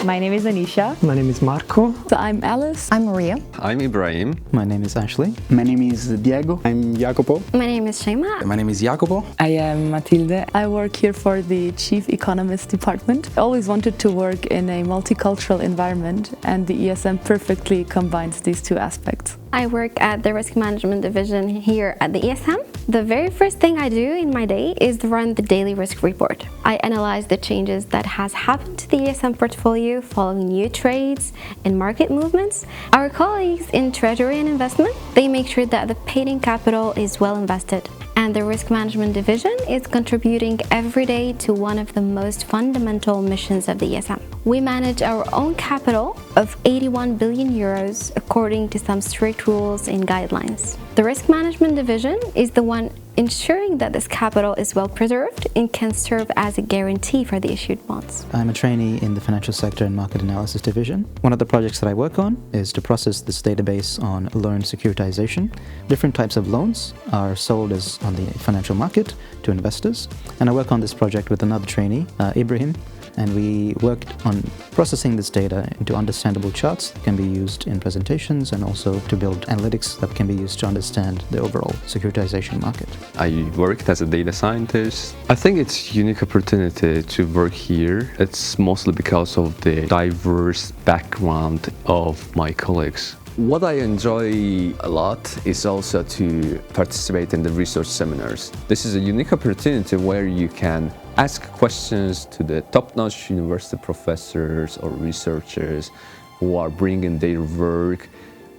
My name is Aneesha. My name is Marco. So I'm Alice. I'm Maria. I'm Ibrahim. My name is Ashley. My name is Diego. I'm Jacopo. My name is Chaïma. My name is Iacopo. I am Matilde. I work here for the Chief Economist department. I always wanted to work in a multicultural environment, and the ESM perfectly combines these two aspects. I work at the Risk Management Division here at the ESM. The very first thing I do in my day is run the daily risk report. I analyze the changes that has happened to the ESM portfolio following new trades and market movements. Our colleagues in Treasury and Investment, they make sure that the paid-in capital is well invested. And the Risk Management Division is contributing every day to one of the most fundamental missions of the ESM. We manage our own capital of 81 billion euros according to some strict rules and guidelines. The Risk Management Division is the one ensuring that this capital is well preserved and can serve as a guarantee for the issued bonds. I'm a trainee in the Financial Sector and Market Analysis Division. One of the projects that I work on is to process this database on loan securitization. Different types of loans are sold as on the financial market to investors, and I work on this project with another trainee, Ibrahim, and we worked on processing this data into understandable charts that can be used in presentations and also to build analytics that can be used to understand the overall securitization market. I worked as a data scientist. I think it's a unique opportunity to work here. It's mostly because of the diverse background of my colleagues. What I enjoy a lot is also to participate in the research seminars. This is a unique opportunity where you can ask questions to the top-notch university professors or researchers who are bringing their work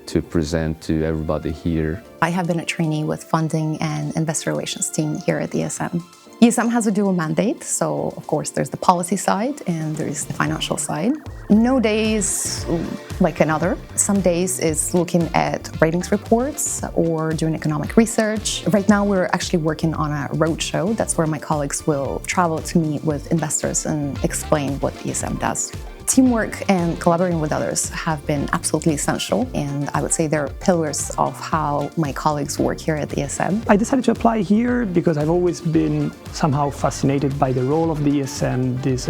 to present to everybody here. I have been a trainee with funding and investor relations team here at the ESM. ESM has a dual mandate, so of course there's the policy side and there's the financial side. No day is like another. Some days is looking at ratings reports or doing economic research. Right now we're actually working on a roadshow. That's where my colleagues will travel to meet with investors and explain what ESM does. Teamwork and collaborating with others have been absolutely essential, and I would say they're pillars of how my colleagues work here at the ESM. I decided to apply here because I've always been somehow fascinated by the role of the ESM, this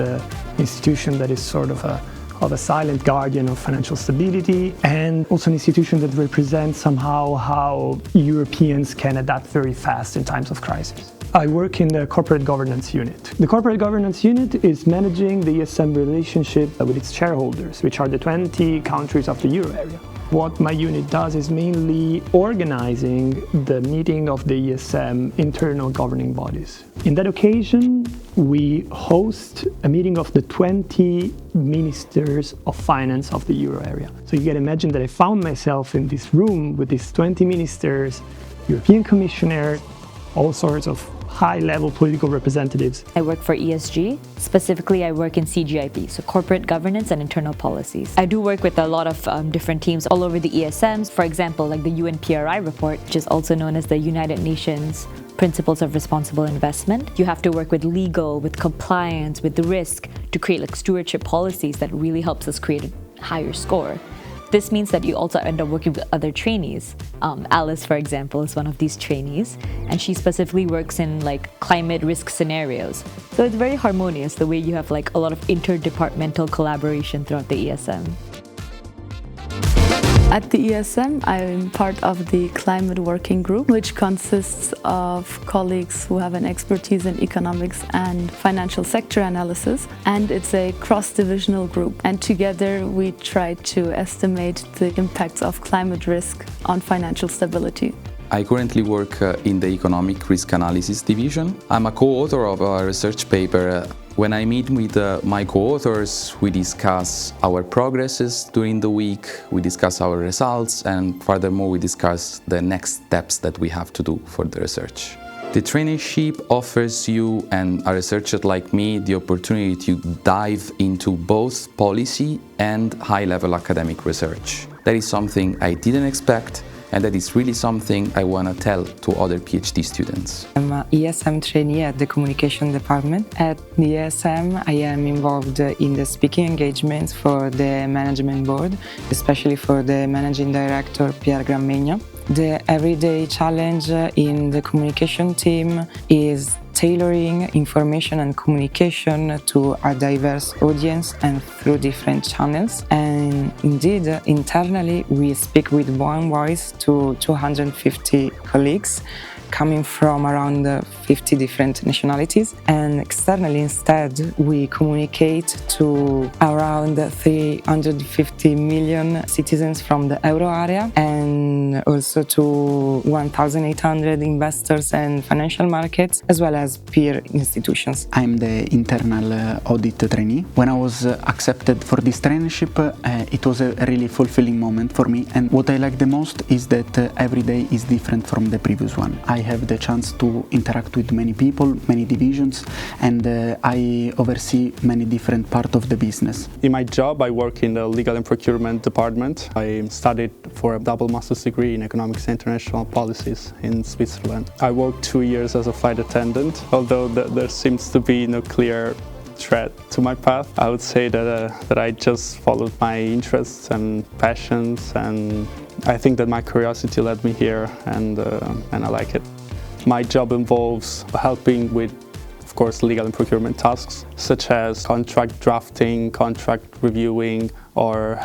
institution that is sort of a silent guardian of financial stability, and also an institution that represents somehow how Europeans can adapt very fast in times of crisis. I work in the corporate governance unit. The corporate governance unit is managing the ESM relationship with its shareholders, which are the 20 countries of the euro area. What my unit does is mainly organizing the meeting of the ESM internal governing bodies. In that occasion, we host a meeting of the 20 ministers of finance of the euro area. So you can imagine that I found myself in this room with these 20 ministers, European commissioners, all sorts of high-level political representatives. I work for ESG. Specifically, I work in CGIP, so corporate governance and internal policies. I do work with a lot of different teams all over the ESMs. For example, like the UNPRI report, which is also known as the United Nations Principles of Responsible Investment. You have to work with legal, with compliance, with the risk to create like stewardship policies that really helps us create a higher score. This means that you also end up working with other trainees. Alice, for example, is one of these trainees, and she specifically works in like climate risk scenarios. So it's very harmonious the way you have like a lot of interdepartmental collaboration throughout the ESM. At the ESM, I'm part of the Climate Working Group, which consists of colleagues who have an expertise in economics and financial sector analysis, and it's a cross-divisional group. And together we try to estimate the impacts of climate risk on financial stability. I currently work in the Economic Risk Analysis Division. I'm a co-author of a research paper. When I meet with my co-authors, we discuss our progresses during the week, we discuss our results, and furthermore we discuss the next steps that we have to do for the research. The traineeship offers you and a researcher like me the opportunity to dive into both policy and high-level academic research. That is something I didn't expect, and that is really something I want to tell to other PhD students. I'm an ESM trainee at the Communication Department. At the ESM, I am involved in the speaking engagements for the Management Board, especially for the Managing Director, Pierre Grammegna. The everyday challenge in the communication team is tailoring information and communication to a diverse audience and through different channels. And indeed, internally, we speak with one voice to 250 colleagues coming from around 50 different nationalities, and externally instead we communicate to around 350 million citizens from the euro area and also to 1,800 investors and financial markets, as well as peer institutions. I'm the internal audit trainee. When I was accepted for this traineeship, it was a really fulfilling moment for me, and what I like the most is that every day is different from the previous one. I have the chance to interact with many people, many divisions, and I oversee many different parts of the business. In my job, I work in the Legal and Procurement department. I studied for a double master's degree in Economics and International Policies in Switzerland. I worked 2 years as a flight attendant, although there seems to be no clear thread to my path. I would say that I just followed my interests and passions, and I think that my curiosity led me here, and I like it. My job involves helping with, of course, legal and procurement tasks, such as contract drafting, contract reviewing, or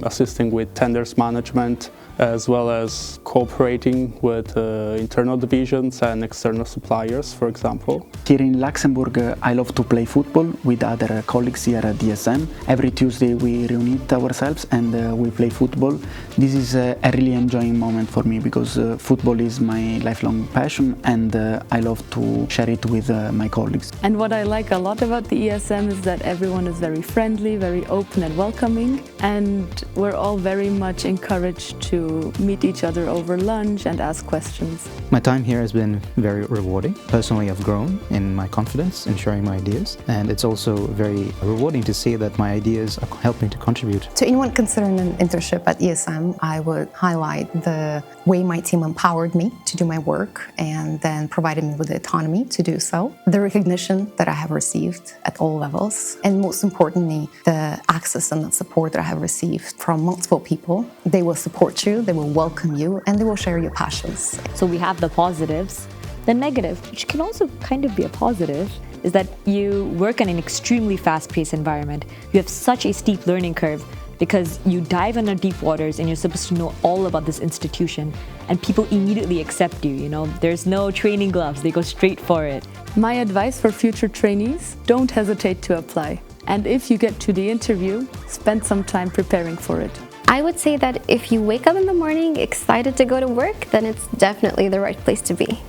assisting with tenders management, as well as cooperating with internal divisions and external suppliers, for example. Here in Luxembourg, I love to play football with other colleagues here at ESM. Every Tuesday we reunite ourselves and we play football. This is a really enjoying moment for me because football is my lifelong passion, and I love to share it with my colleagues. And what I like a lot about the ESM is that everyone is very friendly, very open and welcoming, and we're all very much encouraged to meet each other over lunch and ask questions. My time here has been very rewarding. Personally, I've grown in my confidence in sharing my ideas, and it's also very rewarding to see that my ideas are helping to contribute. To anyone considering an internship at ESM, I would highlight the way my team empowered me to do my work and then provided me with the autonomy to do so, the recognition that I have received at all levels, and most importantly, the access and the support that I have received from multiple people. They will support you, they will welcome you, and they will share your passions. So we have the positives. The negative, which can also kind of be a positive, is that you work in an extremely fast-paced environment. You have such a steep learning curve because you dive into deep waters and you're supposed to know all about this institution, and people immediately accept you, you know. There's no training gloves, they go straight for it. My advice for future trainees, don't hesitate to apply. And if you get to the interview, spend some time preparing for it. I would say that if you wake up in the morning excited to go to work, then it's definitely the right place to be.